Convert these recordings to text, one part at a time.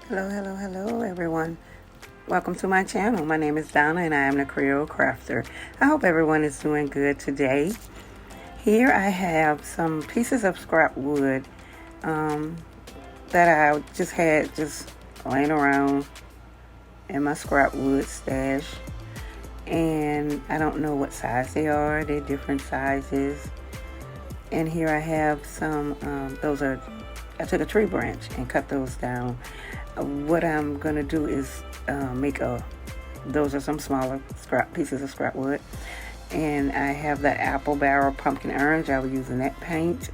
Hello everyone. Welcome to my channel. My name is Donna and I am the Creole Crafter. I hope everyone is doing good today. Here I have some pieces of scrap wood that I just had laying around in my scrap wood stash. And I don't know what size they are. They're different sizes. And here I have some, I took a tree branch and cut those down. What I'm going to do is those are some smaller pieces of scrap wood. And I have the apple barrel pumpkin orange. I was using that paint.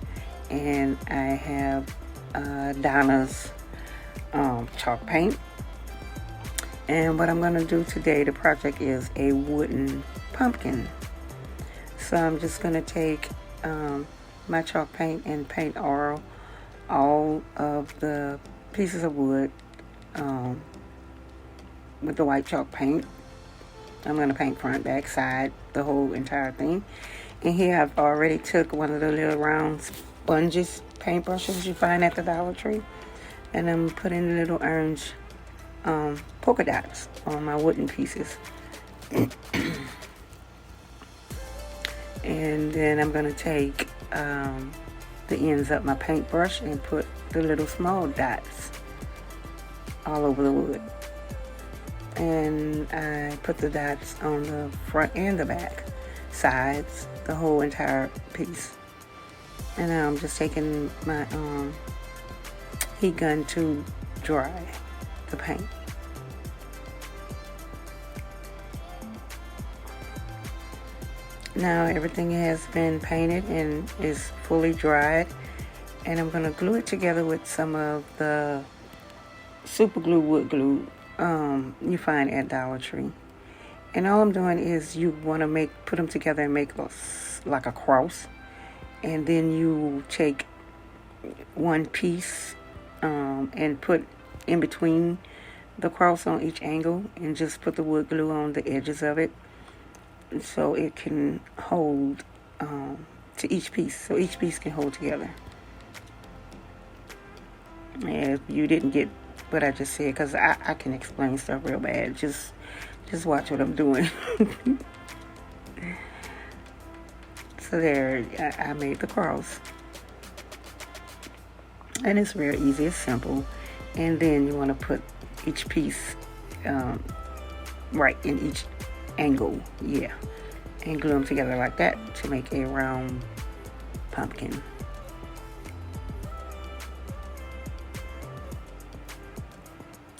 And I have Donna's chalk paint. And what I'm going to do today, the project is a wooden pumpkin. So I'm just going to take my chalk paint and paint all of the pieces of wood with the white chalk paint. I'm going to paint front, back, side, the whole entire thing. And here I've already took one of the little round sponges, paintbrushes you find at the Dollar Tree. And I'm putting the little orange polka dots on my wooden pieces. And then I'm going to take the ends of my paintbrush and put the little small dots all over the wood. And I put the dots on the front and the back sides, the whole entire piece. And now I'm just taking my heat gun to dry the paint. Now everything has been painted and is fully dried, and I'm going to glue it together with some of the super glue, wood glue you find at Dollar Tree. And all I'm doing is you want to put them together and make like a cross, and then you take one piece and put in between the cross on each angle and just put the wood glue on the edges of it so it can hold to each piece, so each piece can hold together. And if you didn't get what I just said, because I can explain stuff real bad, just watch what I'm doing. So there, I made the cross. And it's real easy, it's simple. And then you want to put each piece right in each angle, and glue them together like that to make a round pumpkin.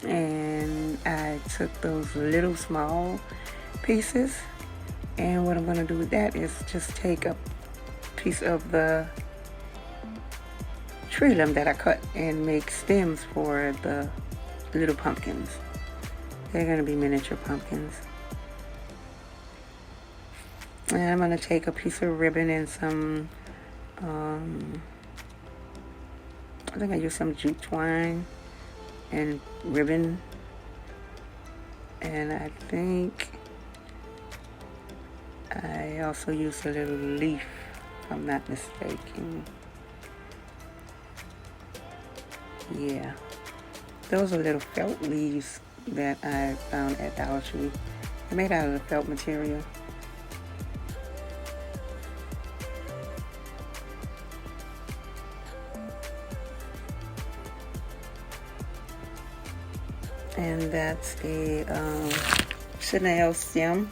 And I took those little small pieces, and what I'm going to do with that is just take a piece of the tree limb that I cut and make stems for the little pumpkins. They're going to be miniature pumpkins. And I'm going to take a piece of ribbon and some, I think I used some jute twine and ribbon. And I think I also used a little leaf, if I'm not mistaken. Yeah. Those are little felt leaves that I found at Dollar Tree. They're made out of the felt material. And that's a Chanel stem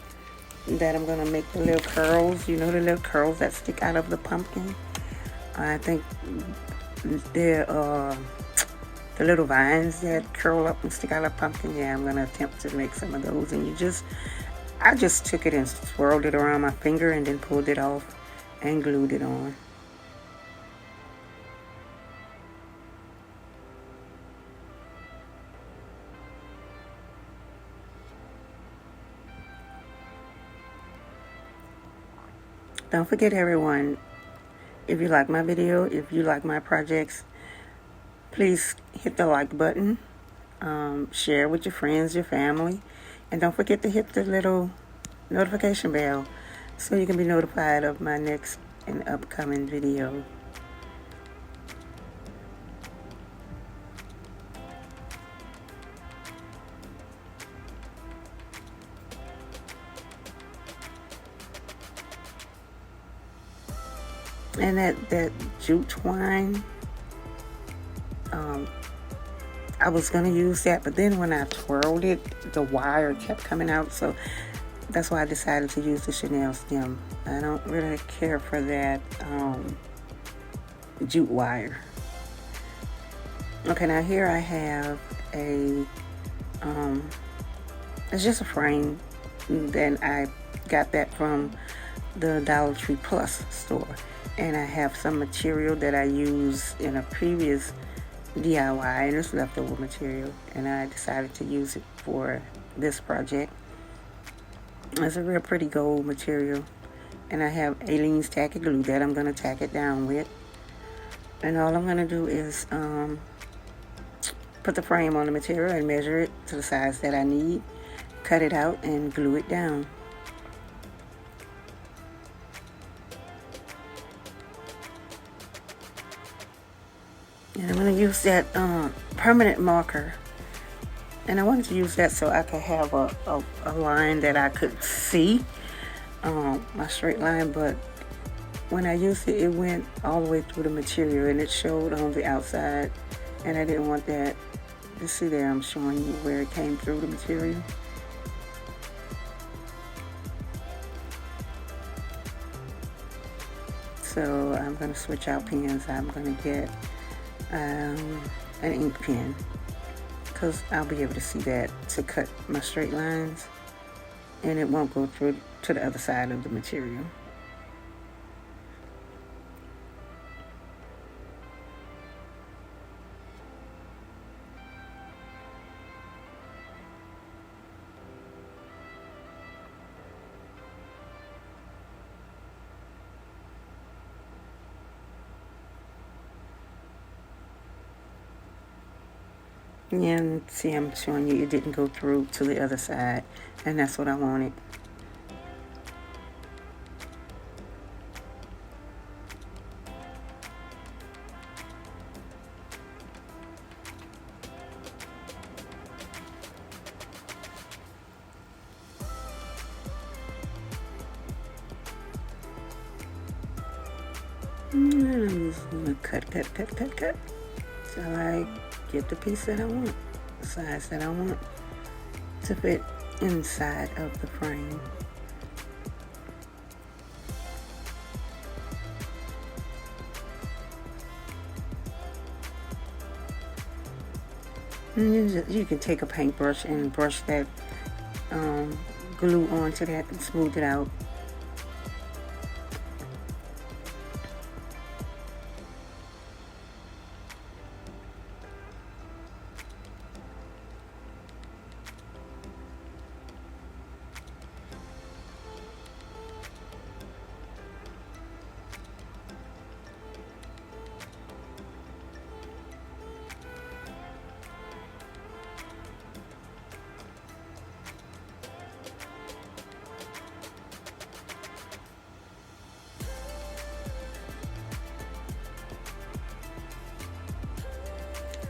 that I'm going to make the little curls. You know, the little curls that stick out of the pumpkin? I think they're the little vines that curl up and stick out of the pumpkin. Yeah, I'm going to attempt to make some of those. And I just took it and swirled it around my finger and then pulled it off and glued it on. Don't forget, everyone, if you like my video, if you like my projects, please hit the like button, share with your friends, your family, and don't forget to hit the little notification bell so you can be notified of my next and upcoming video. And that jute twine, I was going to use that, but then when I twirled it, the wire kept coming out, so that's why I decided to use the Chanel stem. I don't really care for that jute wire. Okay, now here I have a, it's just a frame that I got that from the Dollar Tree Plus store. And I have some material that I used in a previous DIY, and it's leftover material, and I decided to use it for this project. It's a real pretty gold material, and I have Aleene's tacky glue that I'm going to tack it down with. And all I'm going to do is put the frame on the material and measure it to the size that I need, cut it out, and glue it down. And I'm going to use that permanent marker. And I wanted to use that so I could have a line that I could see, my straight line. But when I used it, it went all the way through the material and it showed on the outside. And I didn't want that. You see there, I'm showing you where it came through the material. So I'm going to switch out pens. I'm going to get an ink pen, because I'll be able to see that to cut my straight lines, and it won't go through to the other side of the material. And see, I'm showing you it didn't go through to the other side, and that's what I wanted. And I'm just gonna cut till I get the piece that I want, the size that I want to fit inside of the frame. And you can take a paintbrush and brush that glue onto that and smooth it out.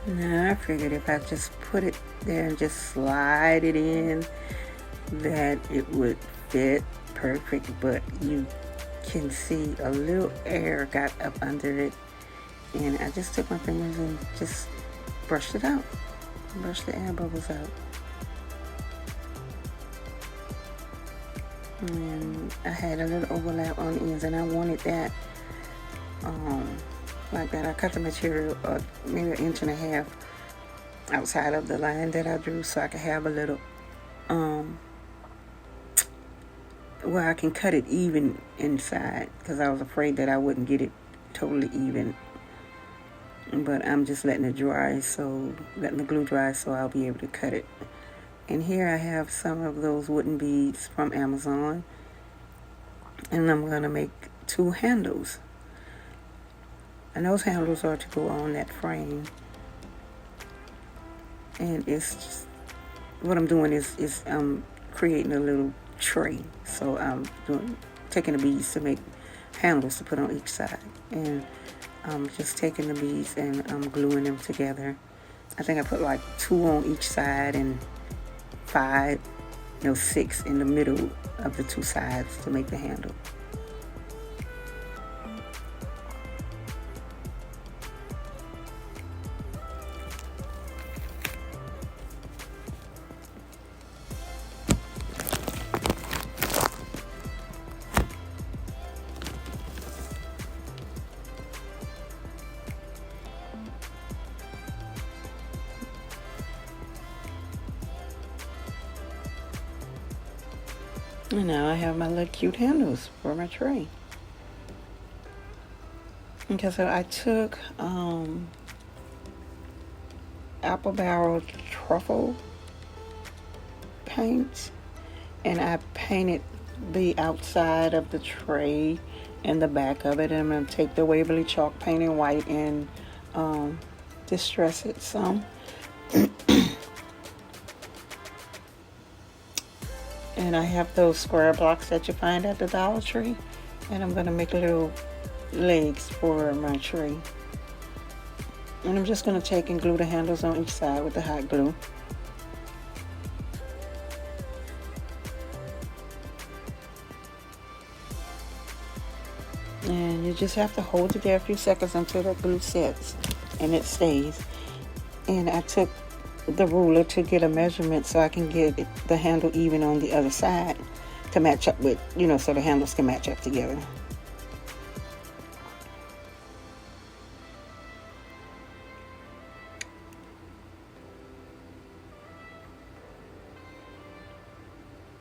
Now I figured if I just put it there and just slide it in, that it would fit perfect, but you can see a little air got up under it, and I just took my fingers and just brushed it out, brushed the air bubbles out. And I had a little overlap on the ends, and I wanted that like that. I cut the material maybe 1.5 inches outside of the line that I drew, so I could have a little where I can cut it even inside, because I was afraid that I wouldn't get it totally even. But I'm just letting it dry, so letting the glue dry, so I'll be able to cut it. And here I have some of those wooden beads from Amazon, and I'm going to make 2 handles. And those handles are to go on that frame. And it's just, what I'm doing is creating a little tray. So I'm taking the beads to make handles to put on each side. And I'm just taking the beads and I'm gluing them together. I think I put like 2 on each side and 6 in the middle of the 2 sides to make the handle. And now I have my little cute handles for my tray. Okay, so I took apple barrel truffle paint, and I painted the outside of the tray and the back of it. And I'm going to take the Waverly chalk paint in white and distress it some. And I have those square blocks that you find at the Dollar Tree, and I'm going to make little legs for my tree. And I'm just going to take and glue the handles on each side with the hot glue. And you just have to hold it there a few seconds until the glue sets and it stays. And I took the ruler to get a measurement so I can get the handle even on the other side to match up with, so the handles can match up together.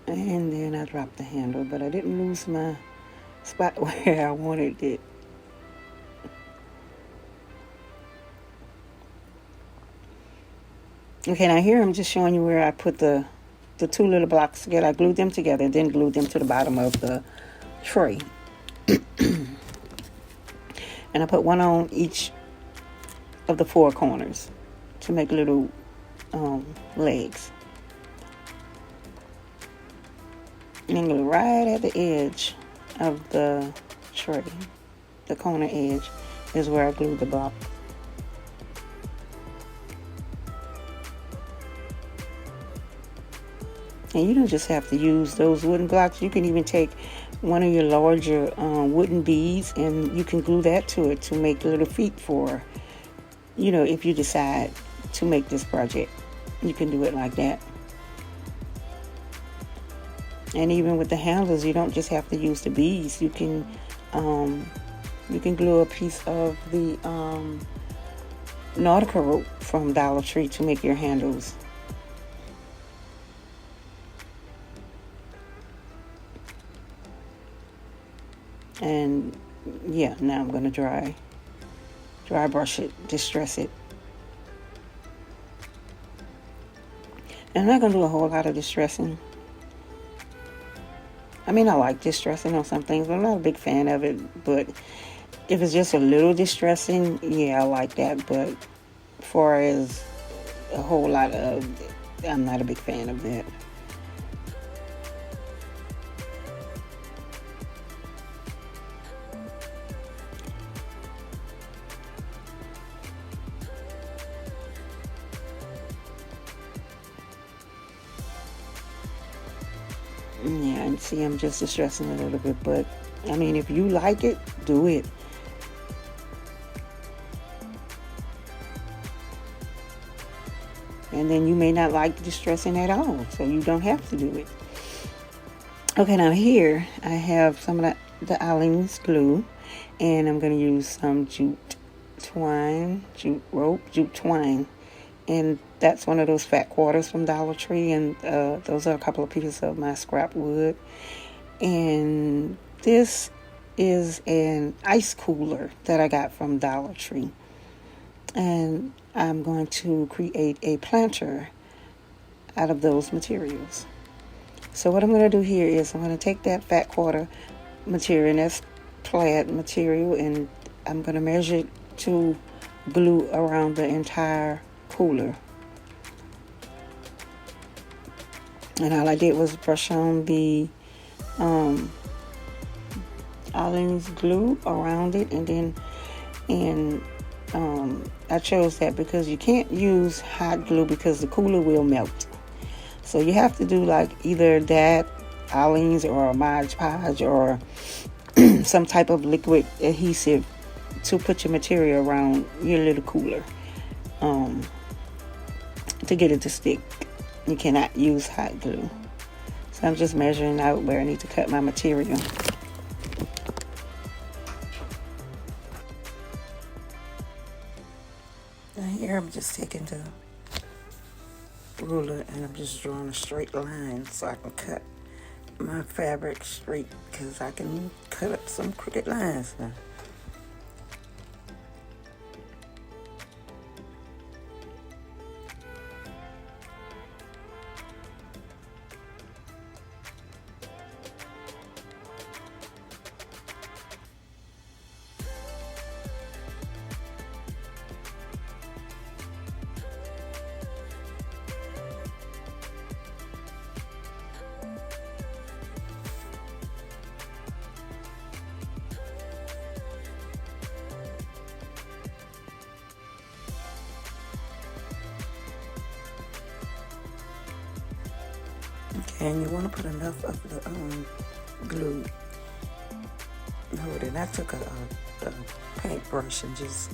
And then I dropped the handle, but I didn't lose my spot where I wanted it. Okay, now here I'm just showing you where I put the two little blocks together. I glued them together and then glued them to the bottom of the tray. And I put one on each of the four corners to make little legs. And glue right at the edge of the tray, the corner edge, is where I glued the block. And you don't just have to use those wooden blocks. You can even take one of your larger wooden beads and you can glue that to it to make little feet for, if you decide to make this project. You can do it like that. And even with the handles, you don't just have to use the beads. You can glue a piece of the Nautica rope from Dollar Tree to make your handles. And yeah, now I'm going to dry brush it, distress it. And I'm not going to do a whole lot of distressing. I mean, I like distressing on some things, but I'm not a big fan of it. But if it's just a little distressing, yeah, I like that. But as far as a whole lot of, I'm not a big fan of that. Yeah, and see, I'm just distressing a little bit, but I mean, if you like it, do it. And then you may not like distressing at all, so you don't have to do it. Okay, now here I have some of the Allen's glue, and I'm going to use some jute twine, and that's one of those fat quarters from Dollar Tree, and those are a couple of pieces of my scrap wood. And this is an ice cooler that I got from Dollar Tree, and I'm going to create a planter out of those materials. So what I'm going to do here is I'm going to take that fat quarter material, and that's plaid material, and I'm going to measure it to glue around the entire cooler. And all I did was brush on the Allen's glue around it, and I chose that because you can't use hot glue because the cooler will melt. So you have to do like either that, Allen's, or a Mod Podge, or some type of liquid adhesive to put your material around your little cooler to get it to stick. You cannot use hot glue. So I'm just measuring out where I need to cut my material. Now here I'm just taking the ruler and I'm just drawing a straight line so I can cut my fabric straight because I can cut up some crooked lines now. Okay, and you want to put enough of the glue. Hold it. I took a paintbrush and just,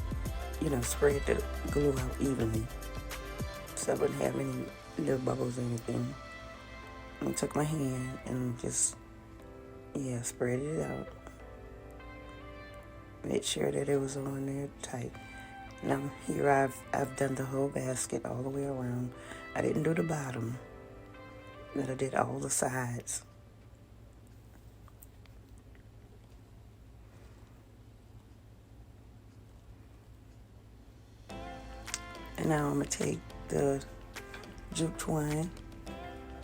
spread the glue out evenly so I wouldn't have any little bubbles or anything. I took my hand and just, spread it out. Made sure that it was on there tight. Now here I've done the whole basket all the way around. I didn't do the bottom, but I did all the sides. And now I'm going to take the jute twine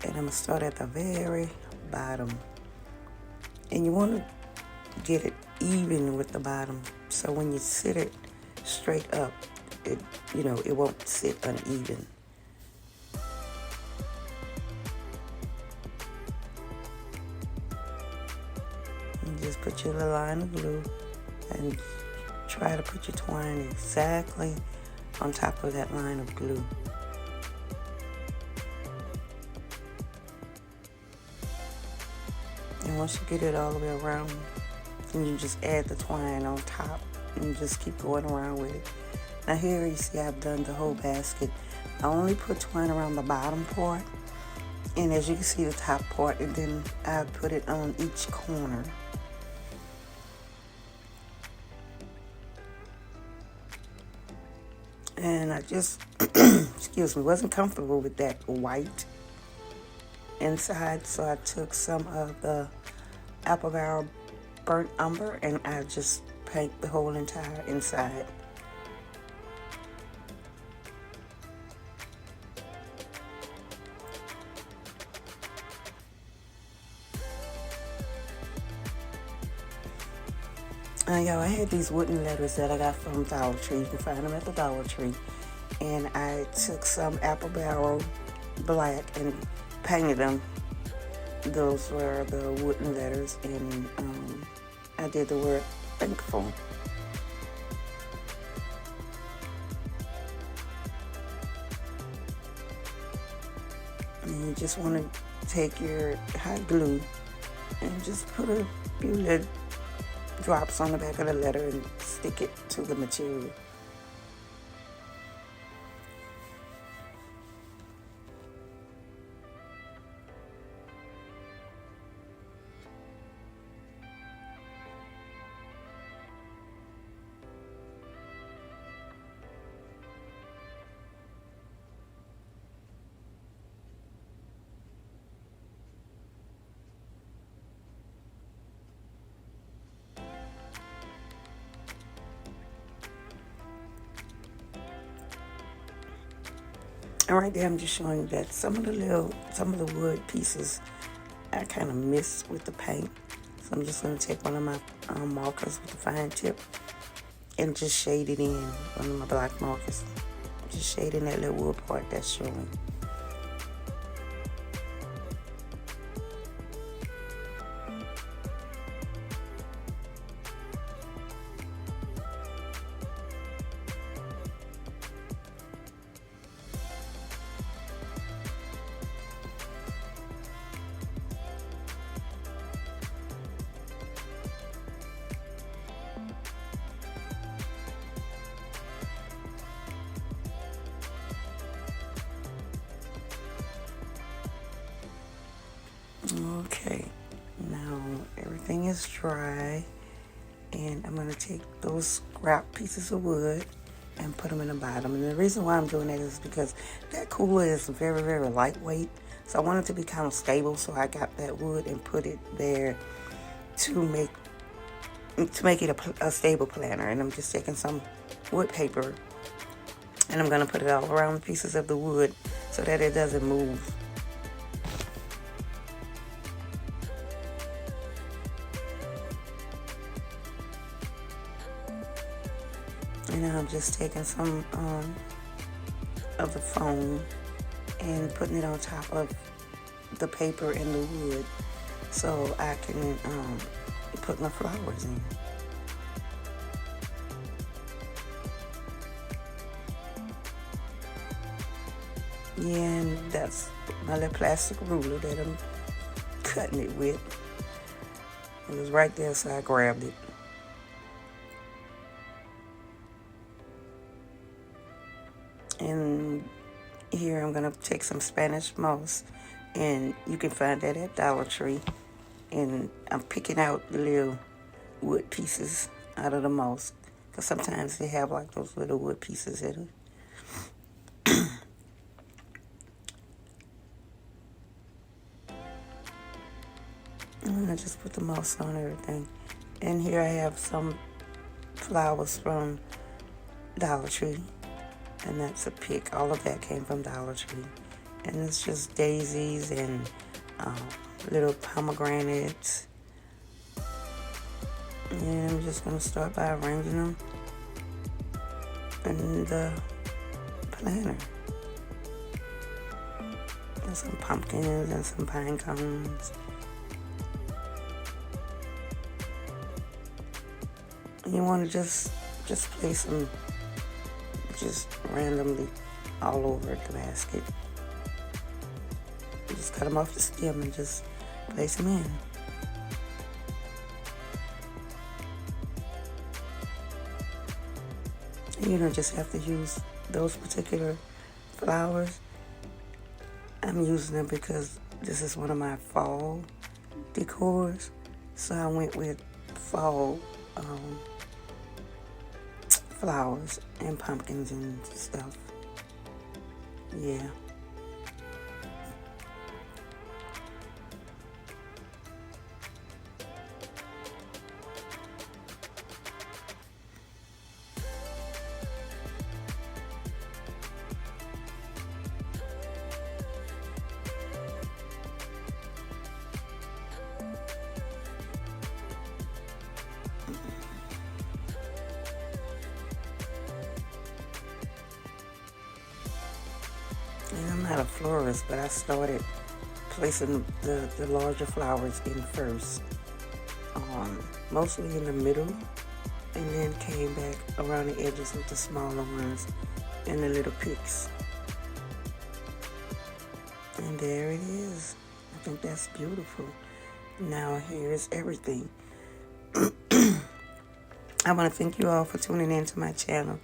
and I'm going to start at the very bottom. And you want to get it even with the bottom, so when you sit it straight up, it won't sit uneven. And just put your little line of glue and try to put your twine exactly on top of that line of glue. And once you get it all the way around, then you just add the twine on top and just keep going around with it. Now here you see I've done the whole basket. I only put twine around the bottom part, and as you can see the top part, and then I put it on each corner. And I just, wasn't comfortable with that white inside, so I took some of the apple barrel burnt umber and I just paint the whole entire inside. Y'all, I had these wooden letters that I got from Dollar Tree. You can find them at the Dollar Tree. And I took some apple barrel black and painted them. Those were the wooden letters, and I did the word thankful. And you just want to take your hot glue and just put a few little drops on the back of the letter and stick it to the material. And right there, I'm just showing you that some of the wood pieces I kind of missed with the paint. So I'm just going to take one of my markers with the fine tip and just shade it in, one of my black markers. Just shade in that little wood part that's showing. Okay, now everything is dry, and I'm going to take those scrap pieces of wood and put them in the bottom. And the reason why I'm doing that is because that cooler is very, very lightweight. So I want it to be kind of stable. So I got that wood and put it there to make it a stable planner. And I'm just taking some wood paper and I'm going to put it all around the pieces of the wood so that it doesn't move. And I'm just taking some of the foam and putting it on top of the paper and the wood so I can put my flowers in. Yeah, and that's my little plastic ruler that I'm cutting it with. It was right there, so I grabbed it. And here I'm going to take some Spanish moss, and you can find that at Dollar Tree. And I'm picking out the little wood pieces out of the moss, because sometimes they have like those little wood pieces in it. I'm going to just put the moss on everything. And here I have some flowers from Dollar Tree. And that's a pick. All of that came from Dollar Tree. And it's just daisies and little pomegranates. And I'm just going to start by arranging them in the planner. And some pumpkins and some pine cones. And you want to just place them just randomly all over the basket. You just cut them off the stem and just place them in. And you don't just have to use those particular flowers. I'm using them because this is one of my fall decors. So I went with fall flowers and pumpkins and stuff. Yeah. And I'm not a florist, but I started placing the larger flowers in first, mostly in the middle, and then came back around the edges with the smaller ones and the little picks. And there it is. I think that's beautiful. Now here's everything. I want to thank you all for tuning in to my channel.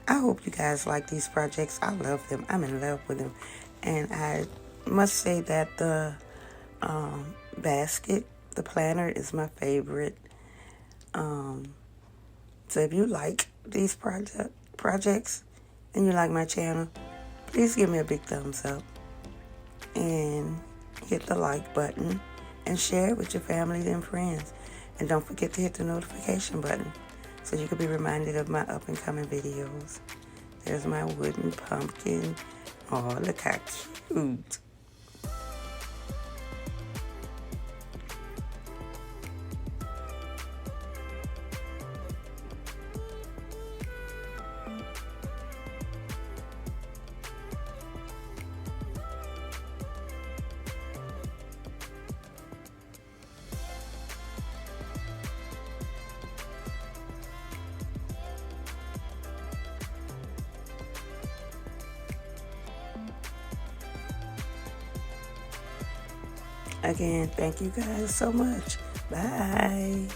I hope you guys like these projects. I love them. I'm in love with them. And I must say that the basket, the planner, is my favorite. So if you like these projects and you like my channel, please give me a big thumbs up and hit the like button and share it with your family and friends. And don't forget to hit the notification button so you can be reminded of my up and coming videos. There's my wooden pumpkin. Oh, look how cute. Again, thank you guys so much. Bye.